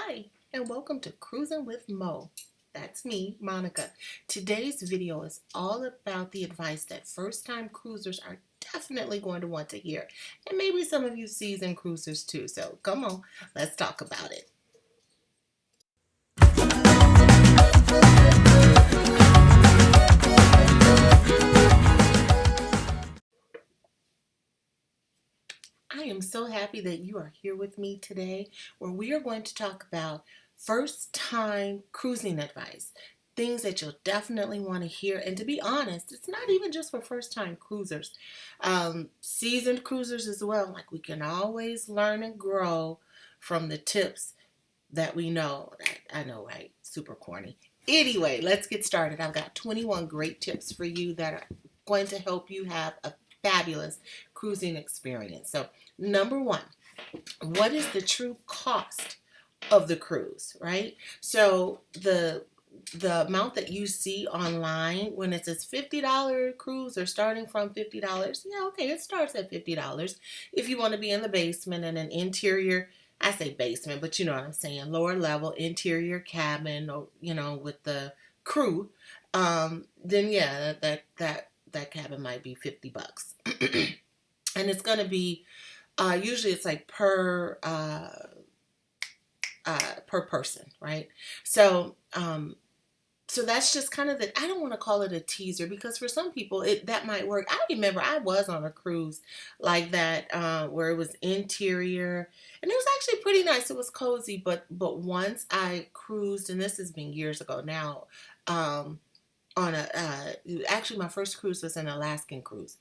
Hi, and welcome to Cruising with Mo. That's me, Monica. Today's video is all about the advice that first-time cruisers are definitely going to want to hear, and maybe some of you seasoned cruisers too. So come on, let's talk about it. I am so happy that you are here with me today, where we are going to talk about first-time cruising advice. Things that you'll definitely want to hear. And to be honest, it's not even just for first-time cruisers. Seasoned cruisers as well. Like, we can always learn and grow from the tips that we know. I know, right? Super corny. Anyway, let's get started. I've got 21 great tips for you that are going to help you have a fabulous cruising experience. So, number one, what is the true cost of the cruise, right? So the amount that you see online when it says $50 cruise or starting from $50, yeah, okay, it starts at $50. If you want to be in the basement and an interior, I say basement, but you know what I'm saying, lower level interior cabin, or with the crew, then yeah, that cabin might be $50. And it's going to be usually it's like per person, right? So that's just kind of I don't want to call it a teaser, because for some people that might work. I remember I was on a cruise like that, where it was interior and it was actually pretty nice. It was cozy, but once I cruised, and this has been years ago now, on actually my first cruise was an Alaskan cruise.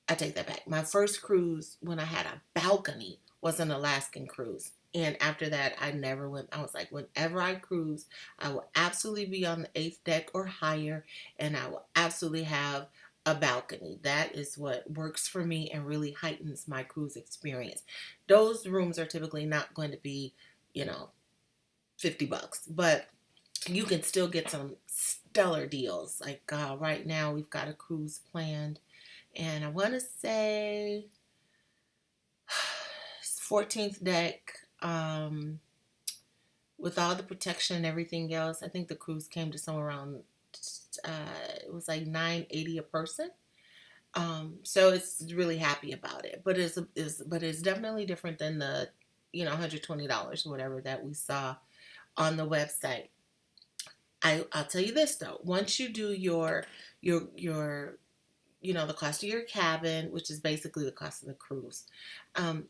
I take that back. My first cruise when I had a balcony was an Alaskan cruise. And after that, I never went. I was like, whenever I cruise, I will absolutely be on the eighth deck or higher, and I will absolutely have a balcony. That is what works for me and really heightens my cruise experience. Those rooms are typically not going to be, you know, $50, but you can still get some stellar deals. Like right now, we've got a cruise planned, and I want to say 14th deck, with all the protection and everything else. I think the cruise came to somewhere around it was like $980 a person. So it's really happy about it, but it's definitely different than the $120 or whatever that we saw on the website. I'll tell you this though, once you do your the cost of your cabin, which is basically the cost of the cruise,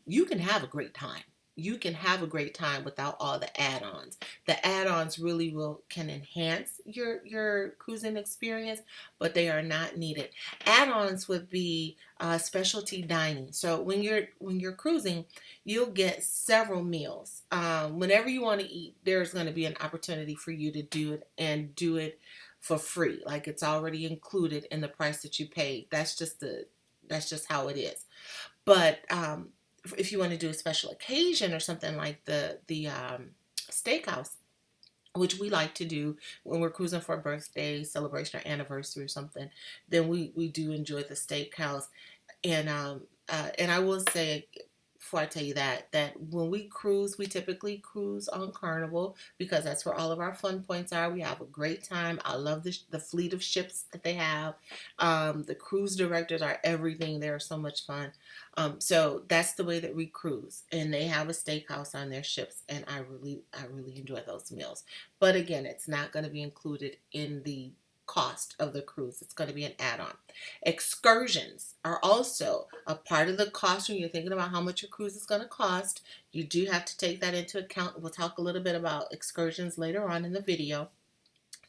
you can have a great time. You can have a great time without all the add-ons. The add-ons really can enhance your cruising experience, but they are not needed. Add-ons would be specialty dining. So when you're cruising, you'll get several meals. Whenever you want to eat, there's going to be an opportunity for you to do it, and do it for free. Like, it's already included in the price that you paid. That's just how it is. But if you want to do a special occasion or something like the steakhouse, which we like to do when we're cruising for a birthday celebration or anniversary or something, then we do enjoy the steakhouse. And I will say, before I tell you that when we cruise, we typically cruise on Carnival, because that's where all of our fun points are. We have a great time. I love the fleet of ships that they have. The cruise directors are everything. They're so much fun. So that's the way that we cruise, and they have a steakhouse on their ships, and I really enjoy those meals. But again, it's not going to be included in the cost of the cruise. It's going to be an add-on. Excursions are also a part of the cost. When you're thinking about how much your cruise is going to cost, you do have to take that into account. We'll talk a little bit about excursions later on in the video.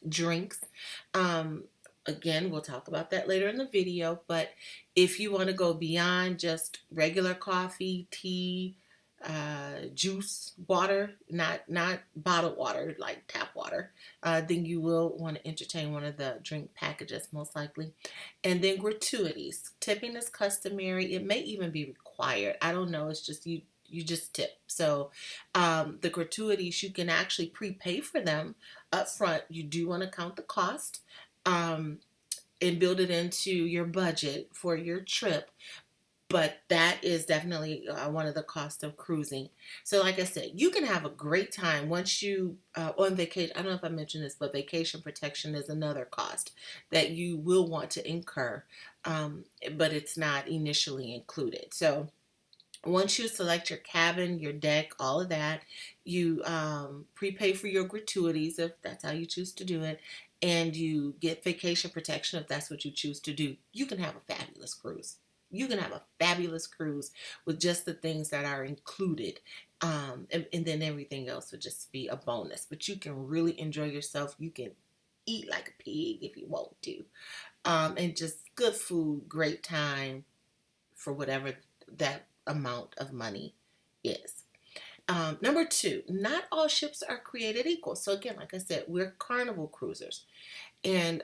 Drinks, again, we'll talk about that later in the video. But if you want to go beyond just regular coffee, tea, juice, water, not bottled water like tap water, then you will want to entertain one of the drink packages, most likely. And then gratuities. Tipping is customary. It may even be required. I don't know. It's just you just tip. So the gratuities, you can actually prepay for them up front. You do want to count the cost, and build it into your budget for your trip. But that is definitely one of the costs of cruising. So, like I said, you can have a great time once you on vacation. I don't know if I mentioned this, but vacation protection is another cost that you will want to incur, but it's not initially included. So, once you select your cabin, your deck, all of that, you prepay for your gratuities if that's how you choose to do it, and you get vacation protection if that's what you choose to do. You can have a fabulous cruise. You can have a fabulous cruise with just the things that are included. And then everything else would just be a bonus. But you can really enjoy yourself. You can eat like a pig if you want to. And just good food, great time for whatever that amount of money is. Number two, not all ships are created equal. So again, like I said, we're carnival cruisers, and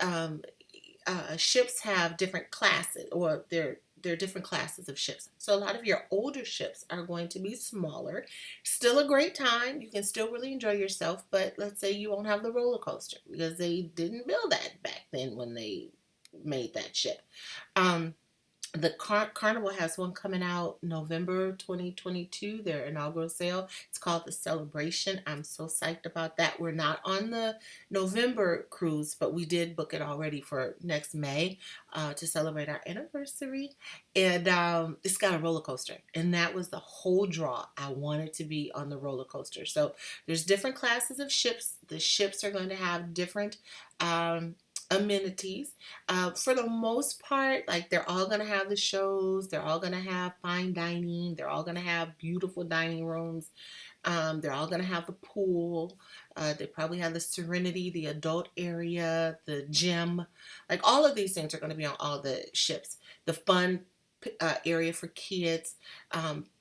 ships have different classes, or they're different classes of ships. So a lot of your older ships are going to be smaller. Still a great time. You can still really enjoy yourself, but let's say you won't have the roller coaster because they didn't build that back then when they made that ship. Um, the Carnival has one coming out November 2022, their inaugural sale. It's called the Celebration. I'm so psyched about that. We're not on the November cruise, but we did book it already for next May to celebrate our anniversary. And it's got a roller coaster, and that was the whole draw. I wanted to be on the roller coaster. So there's different classes of ships. The ships are going to have different amenities. For the most part, like they're all gonna have the shows, they're all gonna have fine dining, they're all gonna have beautiful dining rooms, they're all gonna have the pool, they probably have the Serenity, the adult area, the gym, like all of these things are gonna be on all the ships. The fun area for kids,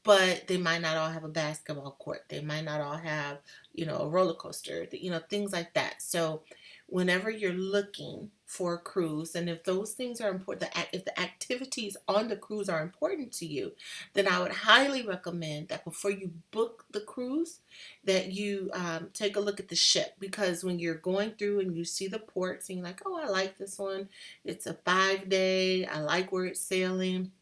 but they might not all have a basketball court. They might not all have, a roller coaster, things like that. So whenever you're looking for a cruise, and if those things are important, if the activities on the cruise are important to you, then I would highly recommend that before you book the cruise, that you take a look at the ship, because when you're going through and you see the ports and you're like, oh, I like this one, it's a 5 day, I like where it's sailing,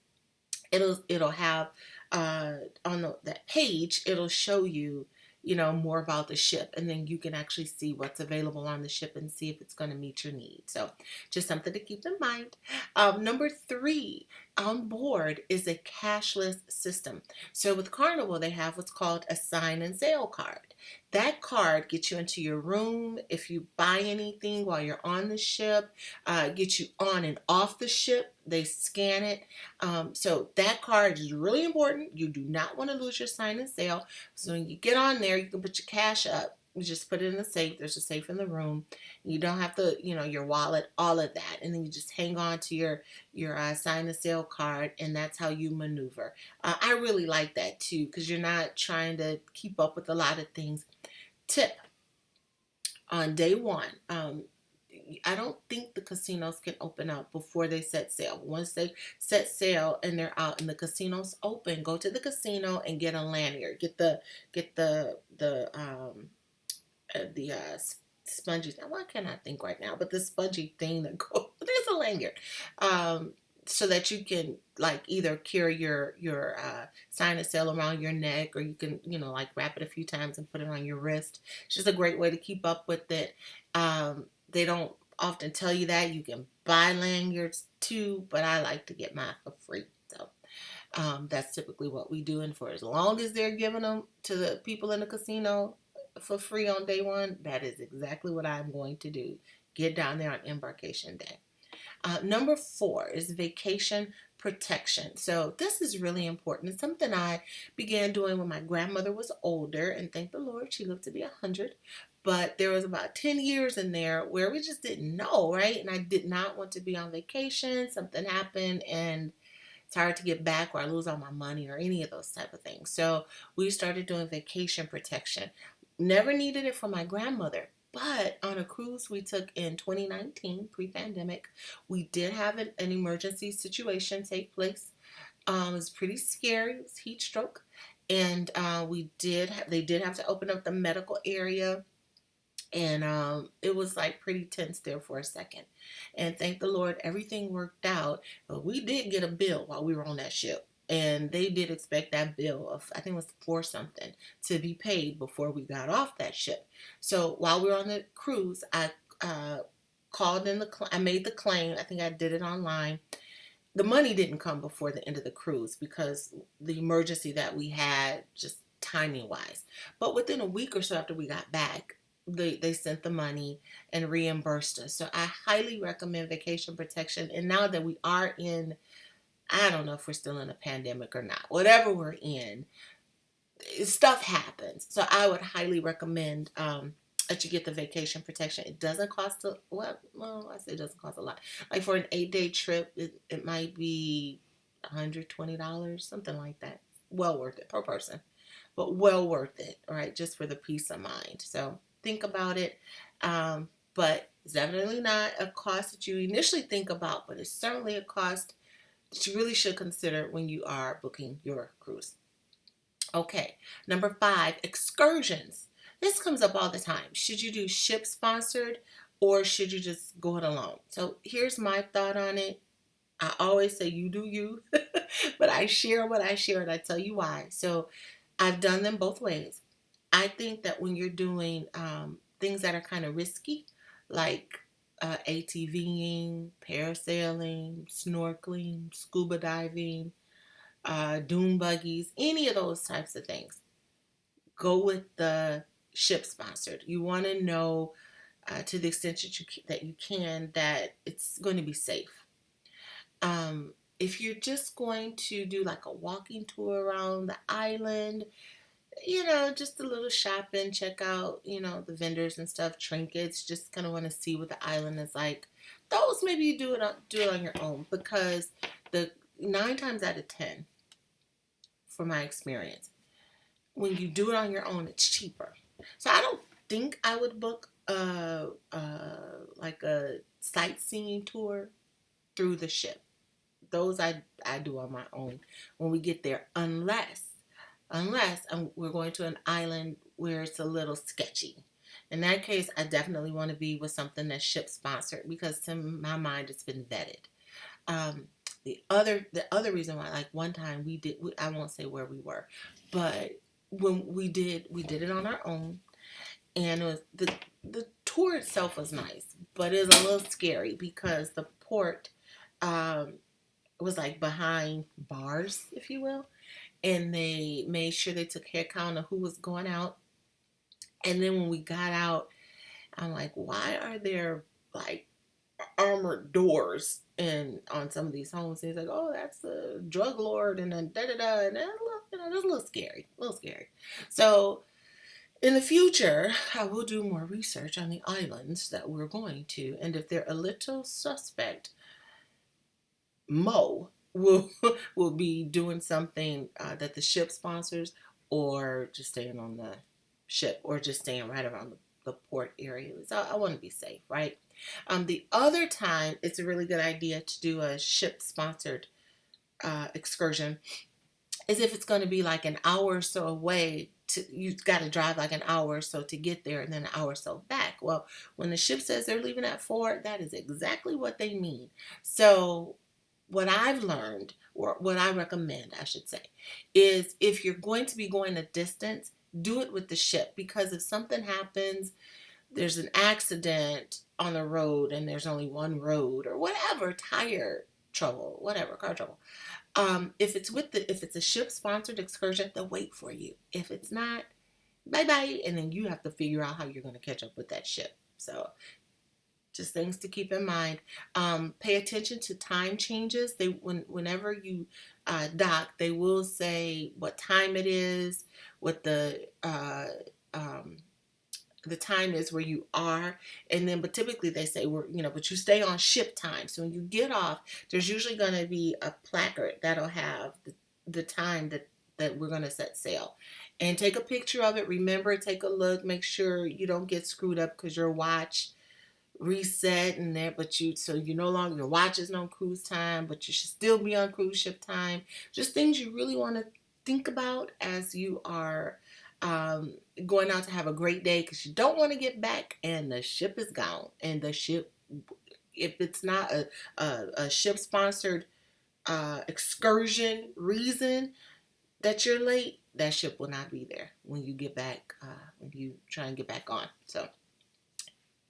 it'll have on that page, it'll show you, more about the ship, and then you can actually see what's available on the ship and see if it's going to meet your needs. So just something to keep in mind. Number three, on board is a cashless system. So with Carnival, they have what's called a sign and sail card. That card gets you into your room. If you buy anything while you're on the ship, gets you on and off the ship. They scan it. So that card is really important. You do not want to lose your sign and sail. So when you get on there, you can put your cash up. You just put it in the safe. There's a safe in the room. You don't have to, your wallet, all of that. And then you just hang on to your sign and sale card, and that's how you maneuver. I really like that too, because you're not trying to keep up with a lot of things. Tip: on day one, I don't think the casinos can open up before they set sail. Once they set sail and they're out and the casino's open, go to the casino and get a lanyard. Get the spongy. Why can't I think right now? But the spongy thing that goes. There's a lanyard. So that you can like either carry your sign and sail around your neck, or you can like wrap it a few times and put it on your wrist. It's just a great way to keep up with it. They don't often tell you that you can buy lanyards too, but I like to get mine for free. So that's typically what we do, and for as long as they're giving them to the people in the casino for free on day one, that is exactly what I'm going to do. Get down there on embarkation day. Number four is vacation protection. So this is really important. It's something I began doing when my grandmother was older, and thank the Lord she lived to be 100. But there was about 10 years in there where we just didn't know, right? And I did not want to be on vacation. Something happened and it's hard to get back, or I lose all my money, or any of those type of things. So we started doing vacation protection. Never needed it for my grandmother. But on a cruise we took in 2019, pre-pandemic, we did have an emergency situation take place. It was pretty scary. It was heat stroke, and they did have to open up the medical area, and it was like pretty tense there for a second. And thank the Lord, everything worked out. But we did get a bill while we were on that ship. And they did expect that bill of, I think it was four something, to be paid before we got off that ship. So while we were on the cruise, I called in I made the claim. I think I did it online. The money didn't come before the end of the cruise because the emergency that we had, just timing wise. But within a week or so after we got back, they sent the money and reimbursed us. So I highly recommend Vacation Protection. And now that we are in, I don't know if we're still in a pandemic or not, whatever we're in, stuff happens. So I would highly recommend that you get the Vacation Protection. It doesn't cost well, I say it doesn't cost a lot. Like for an 8-day trip, it might be $120, something like that. Well worth it per person, but well worth it, right? Just for the peace of mind. So think about it. But it's definitely not a cost that you initially think about, but it's certainly a cost that you really should consider when you are booking your cruise. Okay, number 5, excursions. This comes up all the time. Should you do ship sponsored or should you just go it alone? So here's my thought on it. I always say you do you, but I share what I share and I tell you why. So I've done them both ways. I think that when you're doing things that are kind of risky, like ATVing, parasailing, snorkeling, scuba diving, dune buggies, any of those types of things, go with the ship sponsored. You want to know to the extent that you can that it's going to be safe. If you're just going to do like a walking tour around the island, just a little shopping, check out, the vendors and stuff, trinkets, just kind of want to see what the island is like. Those maybe you do it on your own, because the 9 times out of 10, from my experience, when you do it on your own, it's cheaper. So I don't think I would book like a sightseeing tour through the ship. Those I do on my own when we get there, unless we're going to an island where it's a little sketchy. In that case, I definitely want to be with something that's ship sponsored, because to my mind, it's been vetted. The other reason why, like one time I won't say where we were, but when we did it on our own, and it was the tour itself was nice, but it was a little scary because the port was like behind bars, if you will, and they made sure they took account of who was going out. And then when we got out, I'm like, why are there like armored doors on some of these homes? And he's like, oh, that's the drug lord, and then da da da, and that's a little scary, So in the future, I will do more research on the islands that we're going to, and if they're a little suspect, Mo will will be doing something that the ship sponsors, or just staying on the ship, or just staying right around the port area. So I want to be safe, right? The other time, it's a really good idea to do a ship sponsored excursion is if it's going to be like an hour or so away. You've got to drive like an hour or so to get there, and then an hour or so back. Well, when the ship says they're leaving at 4, that is exactly what they mean. So what I've learned, or what I recommend, I should say, is if you're going to be going a distance, do it with the ship, because if something happens, there's an accident on the road and there's only one road, or whatever, tire trouble, whatever, car trouble. If it's a ship sponsored excursion, they'll wait for you. If it's not, bye bye, and then you have to figure out how you're going to catch up with that ship. So just things to keep in mind. Pay attention to time changes. Whenever you dock, they will say what time it is, what the time is where you are, and then but typically they say but you stay on ship time. So when you get off, there's usually going to be a placard that'll have the time that we're going to set sail, and take a picture of it. Remember, take a look, make sure you don't get screwed up because your watch reset and that, so you no longer, your watch is on cruise time, but you should still be on cruise ship time. Just things you really want to think about as you are going out to have a great day, because you don't want to get back and the ship is gone. And the ship, if it's not a ship sponsored excursion reason that you're late, that ship will not be there when you get back, when you try and get back on. So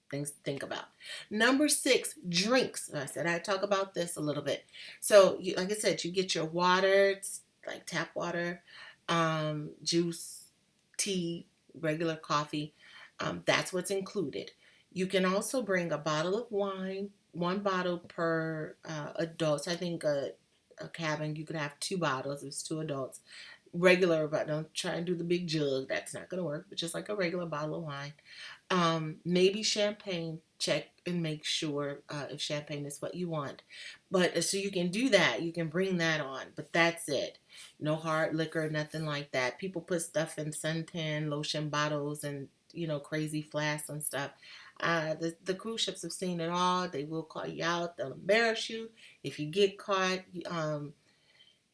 things to think about. Number 6, drinks. I said I'd talk about this a little bit. So, like I said, you get your water, it's like tap water, juice, tea, regular coffee. That's what's included. You can also bring a bottle of wine, one bottle per adult. So I think a cabin, you could have 2 bottles. It's 2 adults. Regular, but don't try and do the big jug. That's not going to work. But just like a regular bottle of wine. Maybe champagne. Check and make sure if champagne is what you want. But so you can do that. You can bring that on. But that's it. No hard liquor, nothing like that. People put stuff in suntan lotion bottles and crazy flasks and stuff. The cruise ships have seen it all. They will call you out. They'll embarrass you if you get caught.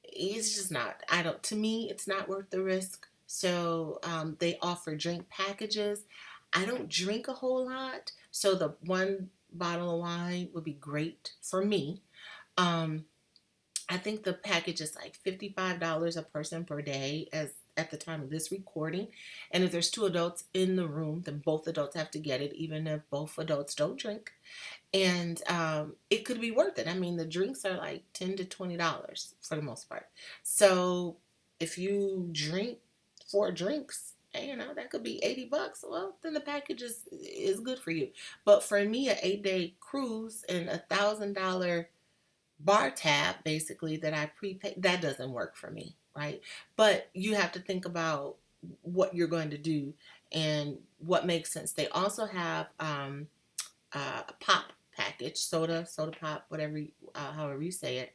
It's just not. I don't. To me, it's not worth the risk. So they offer drink packages. I don't drink a whole lot, so the one bottle of wine would be great for me. Um, I think the package is like $55 a person per day as at the time of this recording. And if there's 2 adults in the room, then both adults have to get it, even if both adults don't drink. And it could be worth it. I mean, the drinks are like $10 to $20 for the most part. So if you drink 4 drinks, that could be $80. Well, then the package is good for you. But for me, an 8-day cruise and $1,000 bar tab, basically, that I prepaid, that doesn't work for me, right? But you have to think about what you're going to do and what makes sense. They also have a pop package, soda pop, whatever, however you say it,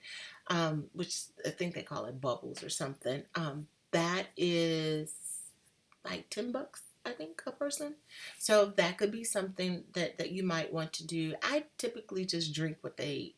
which I think they call it bubbles or something. That is like $10, I think, a person. So that could be something that you might want to do. I typically just drink what they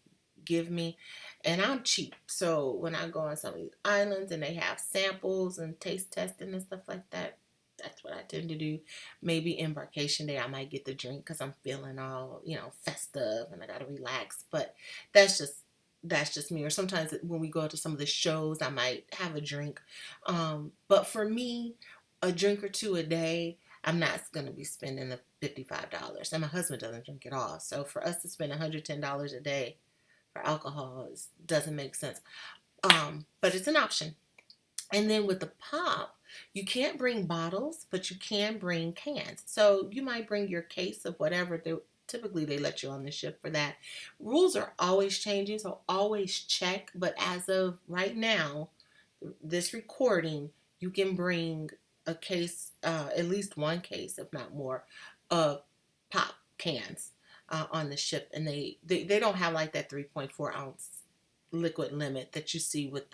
give me, and I'm cheap. So when I go on some of these islands and they have samples and taste testing and stuff like that, that's what I tend to do. Maybe embarkation day, I might get the drink because I'm feeling all, festive and I gotta relax. But that's just me. Or sometimes when we go to some of the shows, I might have a drink. But for me, a drink or 2 a day, I'm not going to be spending the $55. And my husband doesn't drink at all. So for us to spend $110 a day for alcohol doesn't make sense. But it's an option. And then with the pop, you can't bring bottles, but you can bring cans. So you might bring your case of whatever. Typically, they let you on the ship for that. Rules are always changing, so always check. But as of right now, this recording, you can bring a case, at least one case, if not more, of pop cans on the ship. And they don't have like that 3.4 ounce liquid limit that you see with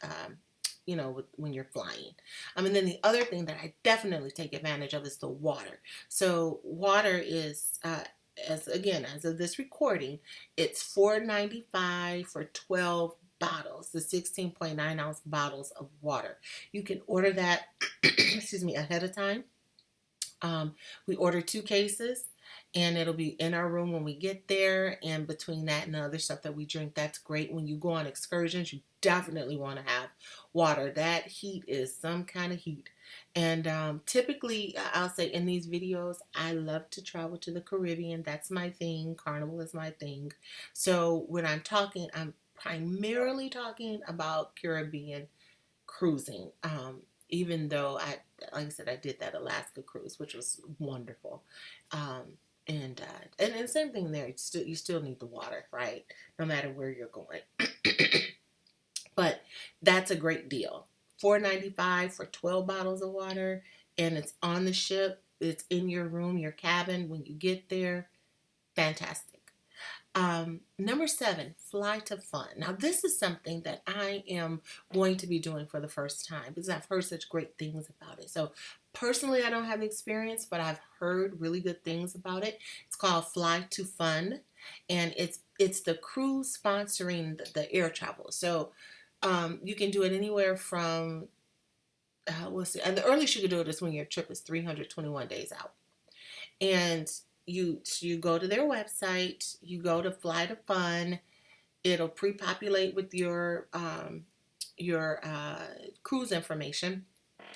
when you're flying. And then the other thing that I definitely take advantage of is the water. So water is, as of this recording, it's $4.95 for 12 bottles, the 16.9 ounce bottles of water. You can order that, excuse me, ahead of time. We order 2 cases. And it'll be in our room when we get there. And between that and the other stuff that we drink, that's great. When you go on excursions, you definitely want to have water. That heat is some kind of heat. And typically, I'll say in these videos, I love to travel to the Caribbean. That's my thing. Carnival is my thing. So when I'm talking, I'm primarily talking about Caribbean cruising. Even though like I said, I did that Alaska cruise, which was wonderful. And same thing there. You still need the water, right? No matter where you're going. But that's a great deal. $4.95 for 12 bottles of water, and it's on the ship. It's in your room, your cabin when you get there. Fantastic. Number 7, fly to fun. Now, this is something that I am going to be doing for the first time because I've heard such great things about it. So personally, I don't have experience, but I've heard really good things about it. It's called Fly to Fun, and it's the cruise sponsoring the air travel. So you can do it anywhere from, and the earliest you can do it is when your trip is 321 days out. And you go to their website, you go to Fly to Fun, It'll pre-populate with your cruise information,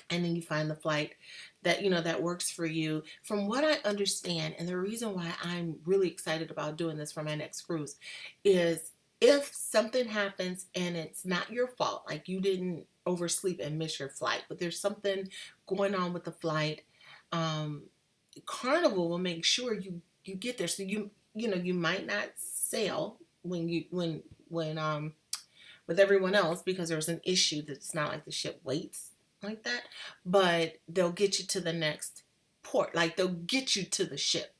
and then you find the flight that that works for you. From what I understand, and the reason why I'm really excited about doing this for my next cruise is if something happens and it's not your fault, like you didn't oversleep and miss your flight, but there's something going on with the flight, um, Carnival will make sure you get there. So you might not sail when with everyone else because there's an issue that's not like the ship waits like that, but they'll get you to the next port. Like they'll get you to the ship.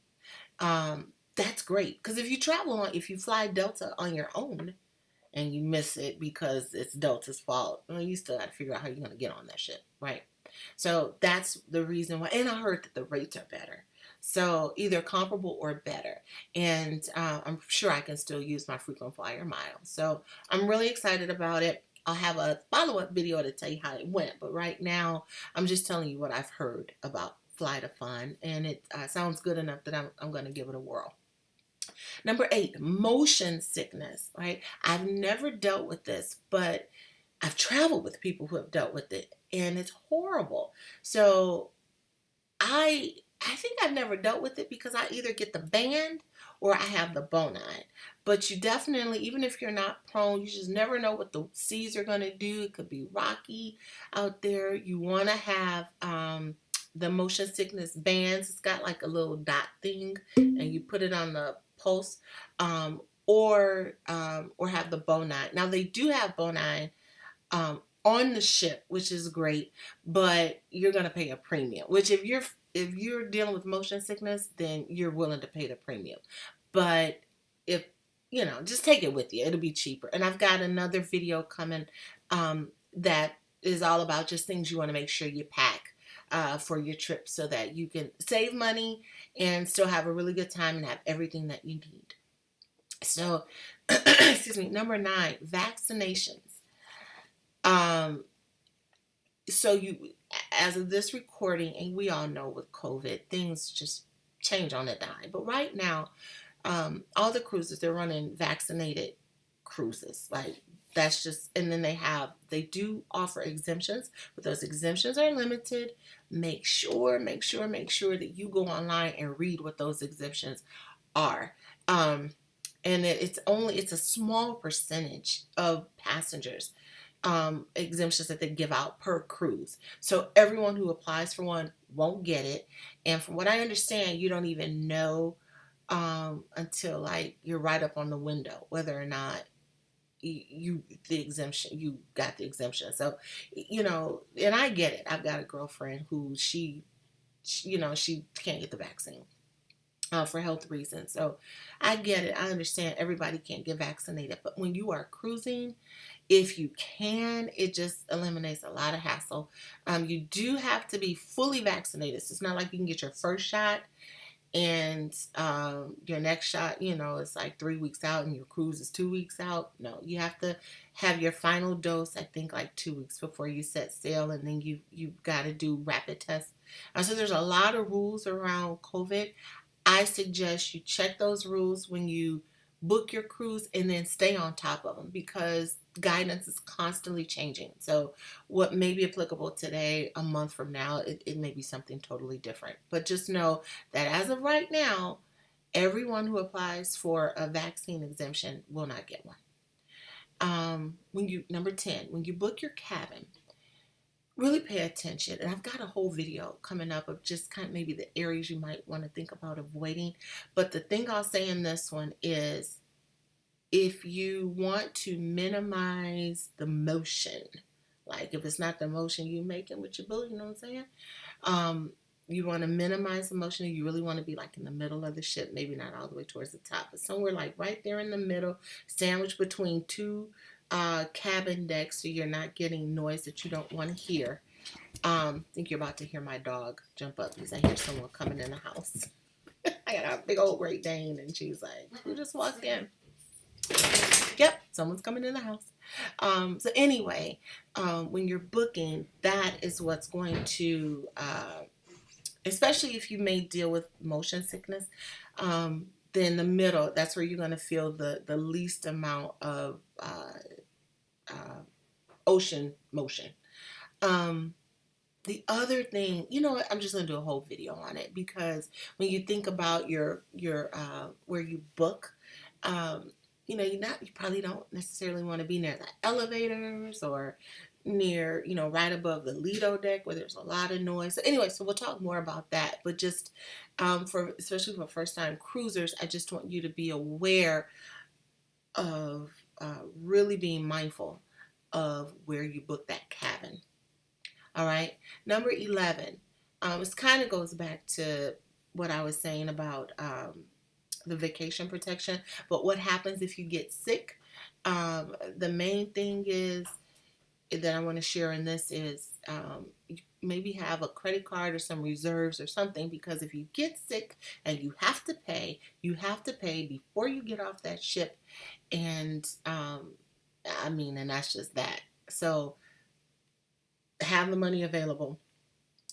That's great because if you fly Delta on your own and you miss it because it's Delta's fault, well, you still got to figure out how you're going to get on that ship, right? So that's the reason why. And I heard that the rates are better. So either comparable or better. And I'm sure I can still use my frequent flyer miles. So I'm really excited about it. I'll have a follow-up video to tell you how it went. But right now, I'm just telling you what I've heard about Fly to Fun. And it sounds good enough that I'm going to give it a whirl. Number 8, motion sickness, right? I've never dealt with this, but I've traveled with people who have dealt with it, and it's horrible. So I think I've never dealt with it because I either get the band or I have the bone eye. But you definitely, even if you're not prone, you just never know what the seas are going to do. It could be rocky out there. You want to have the motion sickness bands. It's got like a little dot thing, and you put it on the pulse, or have the bone eye. Now they do have bone eye on the ship, which is great, but you're going to pay a premium, which if you're dealing with motion sickness, then you're willing to pay the premium. But if just take it with you, it'll be cheaper. And I've got another video coming that is all about just things you want to make sure you pack for your trip so that you can save money and still have a really good time and have everything that you need. So excuse me. Number 9, vaccinations. So as of this recording, and we all know with COVID, things just change on a dime. But right now, all the cruises, they're running vaccinated cruises. Like that's just, and then they do offer exemptions, but those exemptions are limited. Make sure that you go online and read what those exemptions are. And it's a small percentage of passengers exemptions that they give out per cruise. So everyone who applies for one won't get it. And from what I understand, you don't even know until like you're right up on the window whether or not you got the exemption. So and I get it. I've got a girlfriend who she can't get the vaccine for health reasons. So I get it. I understand everybody can't get vaccinated, but when you are cruising, if you can, it just eliminates a lot of hassle. You do have to be fully vaccinated. So it's not like you can get your first shot and your next shot, it's like 3 weeks out and your cruise is 2 weeks out. No, you have to have your final dose, I think like 2 weeks before you set sail, and then you've got to do rapid tests. So there's a lot of rules around COVID. I suggest you check those rules when you book your cruise and then stay on top of them because guidance is constantly changing. So what may be applicable today, a month from now, it may be something totally different. But just know that as of right now, everyone who applies for a vaccine exemption will not get one. Number 10, when you book your cabin, really pay attention. And I've got a whole video coming up of just kind of maybe the areas you might want to think about avoiding. But the thing I'll say in this one is if you want to minimize the motion, like if it's not the motion you're making with your boat, you know what I'm saying? You want to minimize the motion. You really want to be like in the middle of the ship, maybe not all the way towards the top, but somewhere like right there in the middle, sandwiched between two cabin decks so you're not getting noise that you don't want to hear. I think you're about to hear my dog jump up because I hear someone coming in the house. I got a big old Great Dane and she's like, who just walked in? Yep, someone's coming in the house. So anyway, when you're booking, that is what's going to, especially if you may deal with motion sickness, then the middle, that's where you're going to feel the least amount of uh, ocean motion. Um, the other thing, you know what, I'm just going to do a whole video on it, because when you think about your where you book, um, you know, you probably don't necessarily want to be near the elevators or near, you know, right above the Lido deck where there's a lot of noise. So anyway, so we'll talk more about that. But just for especially for first time cruisers, I just want you to be aware of really being mindful of where you book that cabin. All right. Number 11. It kind of goes back to what I was saying about the vacation protection. But what happens if you get sick? The main thing is that I want to share in this is maybe have a credit card or some reserves or something, because if you get sick and you have to pay before you get off that ship. And I mean, and that's just that. So have the money available.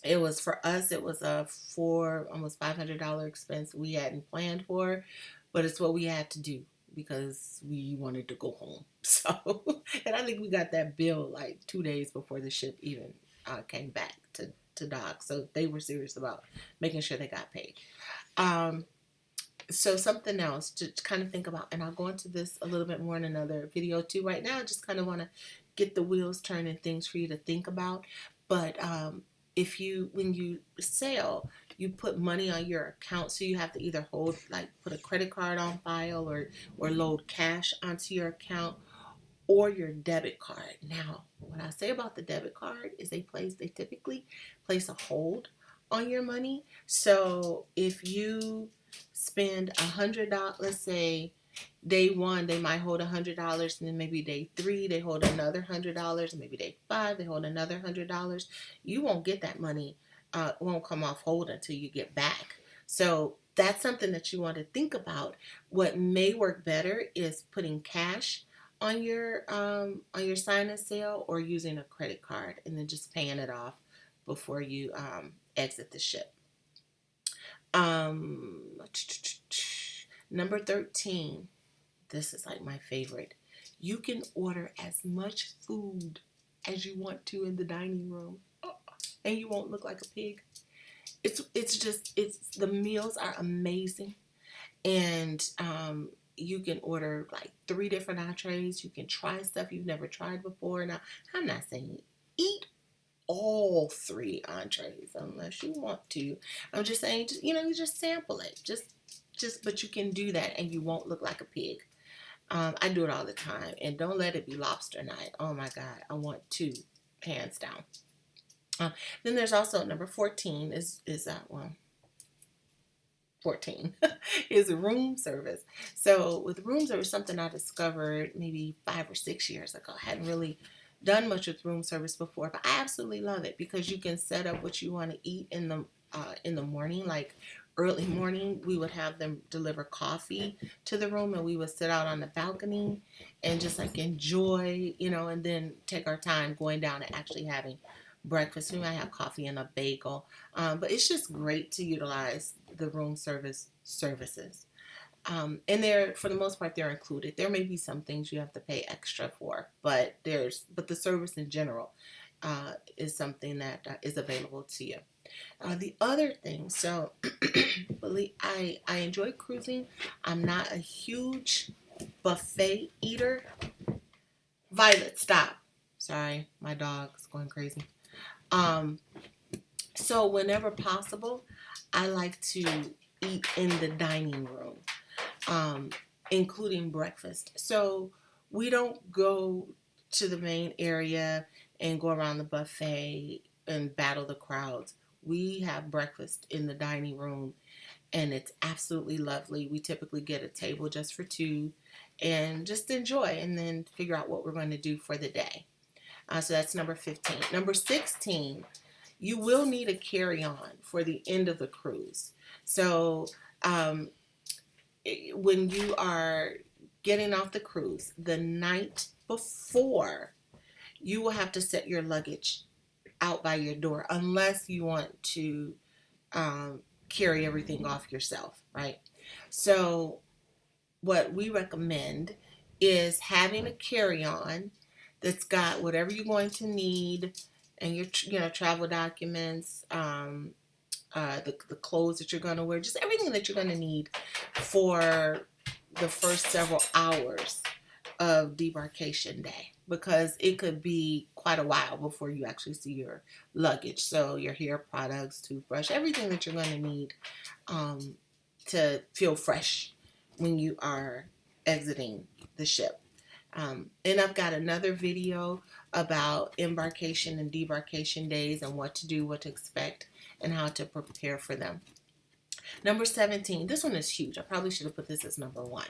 It was, for us, it was a almost $500 expense we hadn't planned for, but it's what we had to do because we wanted to go home. So, and I think we got that bill like 2 days before the ship even came back to dock. So they were serious about making sure they got paid. Um, so something else to kind of think about, and I'll go into this a little bit more in another video too. Right now, I just kind of want to get the wheels turning, things for you to think about. But if you, when you sail, you put money on your account, so you have to either put a credit card on file, or load cash onto your account, or your debit card. Now, what I say about the debit card is they typically place a hold on your money. So if you spend $100, let's say day one they might hold $100, and then maybe day three they hold another $100, and maybe day five they hold another $100. You won't get that money. Won't come off hold until you get back. So that's something that you want to think about. What may work better is putting cash on your sign and sale, or using a credit card and then just paying it off before you exit the ship. Um, Number 13. This is like my favorite. You can order as much food as you want to in the dining room, and you won't look like a pig. It's the meals are amazing, and you can order like 3 different entrees. You can try stuff you've never tried before. Now, I'm not saying eat all 3 entrees unless you want to. I'm just saying, you just sample it. But you can do that and you won't look like a pig. I do it all the time, and don't let it be lobster night. Oh my God, I want 2, hands down. Then there's also number 14 is 14 is room service. So with room service, something I discovered maybe 5 or 6 years ago. I hadn't really done much with room service before, but I absolutely love it because you can set up what you want to eat in the morning. Like early morning, we would have them deliver coffee to the room, and we would sit out on the balcony and just like enjoy, and then take our time going down and actually having breakfast. We might have coffee and a bagel, but it's just great to utilize the room services. And for the most part, they're included. There may be some things you have to pay extra for, but the service in general is something that is available to you. The other thing, so I enjoy cruising. I'm not a huge buffet eater. Violet, stop. Sorry, my dog's going crazy. So whenever possible, I like to eat in the dining room, including breakfast. So we don't go to the main area and go around the buffet and battle the crowds. We have breakfast in the dining room, and it's absolutely lovely. We typically get a table just for 2 and just enjoy, and then figure out what we're going to do for the day. So that's number 15. Number 16, you will need a carry-on for the end of the cruise. So when you are getting off the cruise, the night before, you will have to set your luggage out by your door, unless you want to carry everything off yourself, right? So what we recommend is having a carry-on that's got whatever you're going to need and your travel documents, the clothes that you're going to wear, just everything that you're going to need for the first several hours of debarkation day, because it could be quite a while before you actually see your luggage. So your hair products, toothbrush, everything that you're going to need um, to feel fresh when you are exiting the ship. And I've got another video about embarkation and debarkation days and what to do, what to expect, and how to prepare for them. Number 17, this one is huge. I probably should have put this as number 1.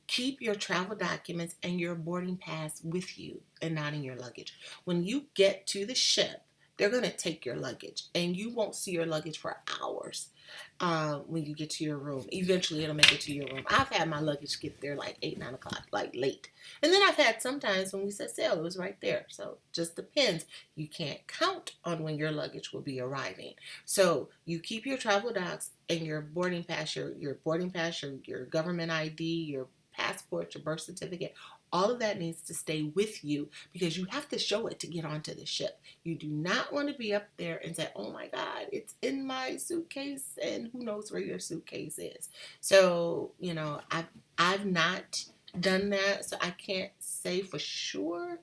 Keep your travel documents and your boarding pass with you and not in your luggage. When you get to the ship, they're going to take your luggage and you won't see your luggage for hours when you get to your room. Eventually, it'll make it to your room. I've had my luggage get there like 8, 9 o'clock, like late. And then I've had sometimes when we set sail, it was right there. So just depends. You can't count on when your luggage will be arriving. So you keep your travel docs and your boarding pass, your boarding pass, your government ID, your passport, your birth certificate, all of that needs to stay with you because you have to show it to get onto the ship. You do not want to be up there and say, oh my God, it's in my suitcase and who knows where your suitcase is. So, I've not done that, so I can't say for sure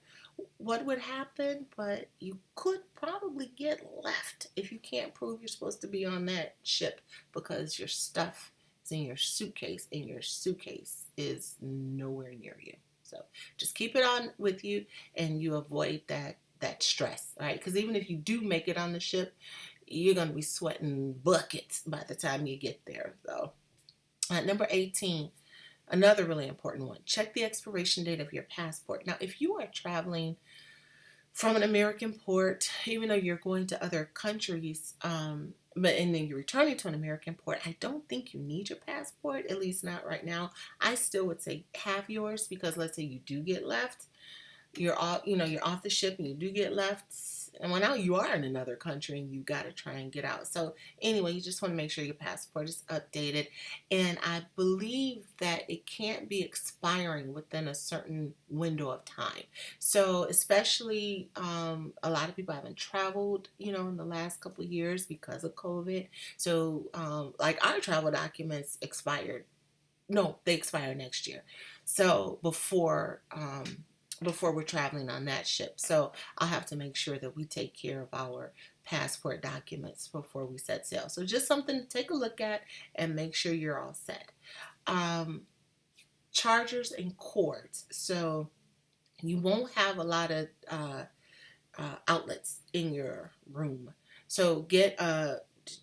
what would happen, but you could probably get left if you can't prove you're supposed to be on that ship because your stuff in your suitcase and your suitcase is nowhere near you. So just keep it on with you and you avoid that stress, right? Because even if you do make it on the ship, you're going to be sweating buckets by the time you get there. So number 18, another really important one, check the expiration date of your passport. Now, if you are traveling from an American port, even though you're going to other countries, and then you're returning to an American port, I don't think you need your passport, at least not right now. I still would say have yours because let's say you do get left, you're off the ship and you do get left, and well, now you are in another country and you got to try and get out. So anyway, you just want to make sure your passport is updated, and I believe that it can't be expiring within a certain window of time. So especially a lot of people haven't traveled in the last couple of years because of COVID. So like our travel documents expired, no, they expire next year. So before we're traveling on that ship. So I'll have to make sure that we take care of our passport documents before we set sail. So just something to take a look at and make sure you're all set. Chargers and cords. So you won't have a lot of outlets in your room. So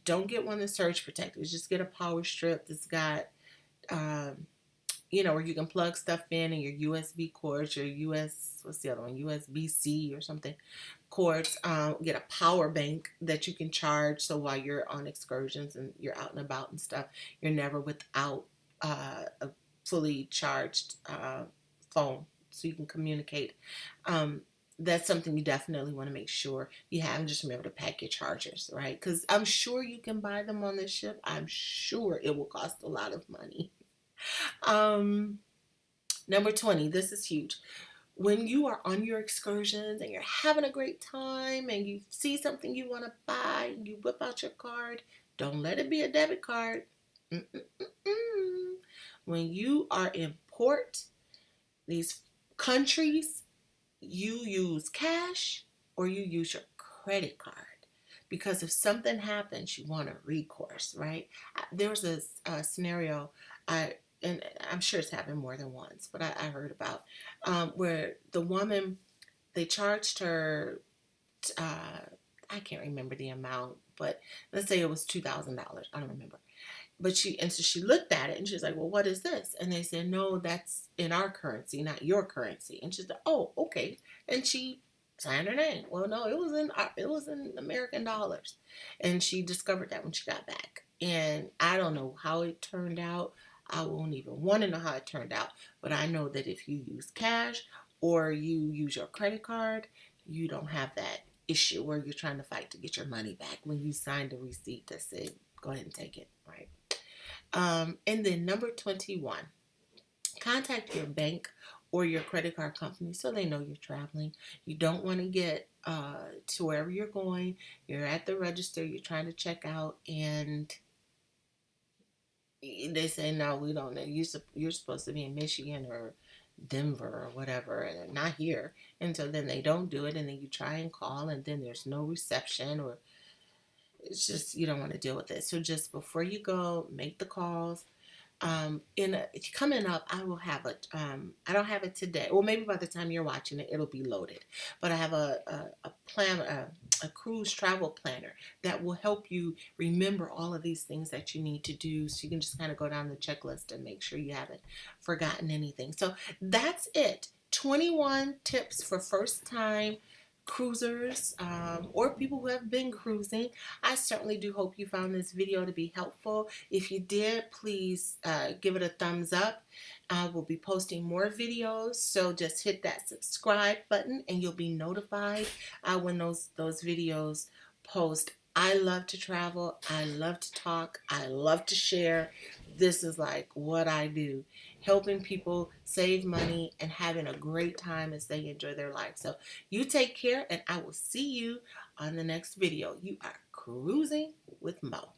don't get one that's surge protected. Just get a power strip that's got where you can plug stuff in and your USB cords, your what's the other one? USB-C or something cords. Get a power bank that you can charge. So while you're on excursions and you're out and about and stuff, you're never without a fully charged phone so you can communicate. That's something you definitely want to make sure you have, and just remember to pack your chargers, right? Because I'm sure you can buy them on the ship. I'm sure it will cost a lot of money. Number 20, this is huge. When you are on your excursions and you're having a great time and you see something you want to buy, you whip out your card. Don't let it be a debit card. When you are in port, these countries, you use cash or you use your credit card. Because if something happens, you want a recourse, right? There was a scenario, and I'm sure it's happened more than once, but I heard about where the woman, they charged her, I can't remember the amount, but let's say it was $2,000. I don't remember. But so she looked at it and she's like, well, what is this? And they said, no, that's in our currency, not your currency. And she's like, oh, okay. And she signed her name. Well, no, it was in American dollars. And she discovered that when she got back. And I don't know how it turned out. I won't even want to know how it turned out. But I know that if you use cash or you use your credit card, you don't have that issue where you're trying to fight to get your money back when you signed a receipt that said, go ahead and take it. And then number 21, contact your bank or your credit card company so they know you're traveling. You don't want to get to wherever you're going. You're at the register, you're trying to check out, and they say, no, we don't know. You're supposed to be in Michigan or Denver or whatever, and not here. And so then they don't do it, and then you try and call, and then there's no reception, or it's just, you don't want to deal with it. So just before you go, make the calls. Coming up, I will have I don't have it today. Well, maybe by the time you're watching it, it'll be loaded. But I have a plan, a cruise travel planner that will help you remember all of these things that you need to do. So you can just kind of go down the checklist and make sure you haven't forgotten anything. So that's it. 21 tips for first time cruisers, or people who have been cruising. I certainly do hope you found this video to be helpful. If you did, please give it a thumbs up. We'll be posting more videos, so just hit that subscribe button and you'll be notified when those videos post. I love to travel. I love to talk. I love to share. This is like what I do, helping people save money and having a great time as they enjoy their life. So you take care, and I will see you on the next video. You are cruising with Mo.